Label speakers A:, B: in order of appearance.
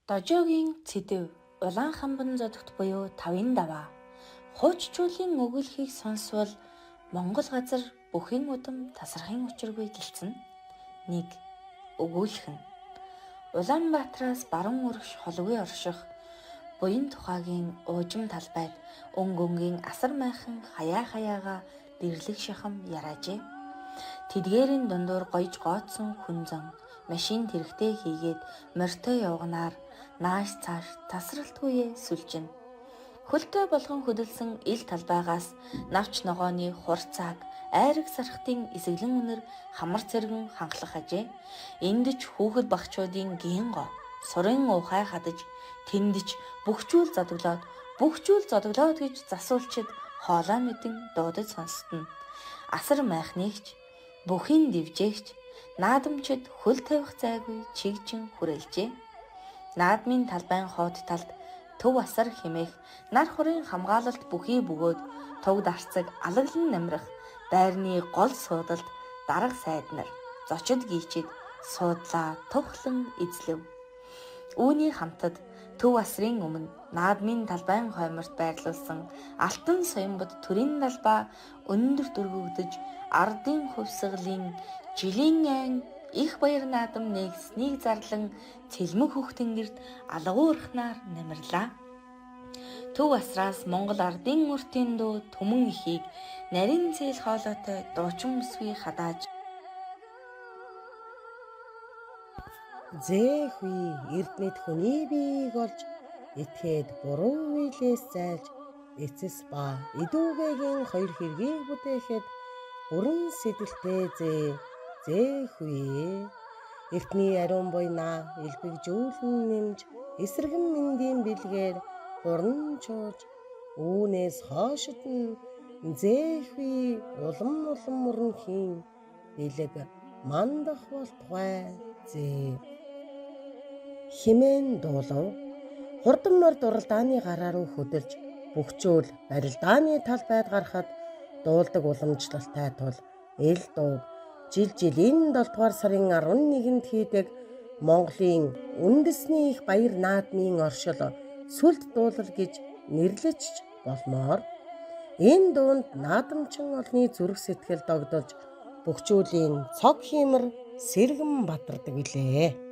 A: Дожоогийн цэдэв улаан хамбан зодогт буюу тавын даваа хууччуулын өгүүлхийг сонсвол Монгол газар бүхэн удам тасархын учиргүй гэлцэн. 1. Өгүүлхэн. Улаанбаатараас баруун өргөш холгүй орших буян тухайгийн уужим талбайд өнгөнгийн асар майхан хаяага дэрлэг шахам яраажээ. Тэдгээрийн дундуур гоёж gooцсон хүн зам машин тэрэгтэй хийгээд морьтой явганаар нааш цааш тасралтгүйе сүлжин. Хөлтэй болгон хөдөлсөн ил талбайгаас навч ногооны хурцааг айраг сархтын эсэглэн үнэр хамар цэргэн ханхлах ажээ. Эндэж хүүхэд багчуудын гинго сурын уухай хадаж тэндэж бөхчүүл зодоглоод гэж засуулчид хоолой мэдэн дуудаж сонстно. Асар майхнийгч бүхийн дивжээгч наадамчид хөл тавих зайгүй чигжин хүрэлжээ. Наадмын талбайн хоод талд төв асар хэмээх нар хорын хамгаалалт бүхий бөгөөд туг дарцаг алаглан намрах байрны гол суудалд дарга сайднар зочид гийчид суудлаа тухлан эзлэв. Үүний хамтад төв асрын өмнө наадмын талбайн хойморт байрлуулсан алтан соёмбод төрийн далбаа өндөр дөргөгдөж ардын хувьсгалын жилийн айн их баяр наадам нэгснийг зарлан цэлмэг хөх тэнгэрт алгуурхнаар намирлаа. Төв асраас Монгол ардын уртын дуу түмэн ихийг нарийн зээл хоолойтой дуучин бүсгүй хадааж
B: зээхүй эрдэнэт хүний биеийг олж этгээд буруу үйлээс зайлж эцэс ба идүүгээгийн хоёр хэргийг бүтээхэд бүрэн сэдэлтэй зээхүй эртний ариун буйнаа элбэгжүүлэн нэмж эсрэгэн мэндийн бэлгээр хуран чуулж үүнээс хоошид нь зээхүй улам мөрөнхийн бэлэг мандах болтугай химэн дуулав. Хурдан морд уралдааны гараа руу хөдөлж бөхчүүл барилдааны талбайд гарахад дуулдаг уламжлалтай тул эл дууг жилийн 7 дугаар сарын 11-нд хийдэг Монголын үндэсний их баяр наадмын оршил сүлд дуулал гэж нэрлэж болмоор энэ дуунд наадамчин олны зүрх сэтгэл догдолж бөхчүүлийн цог хиймэр сэргэн батардаг билээ.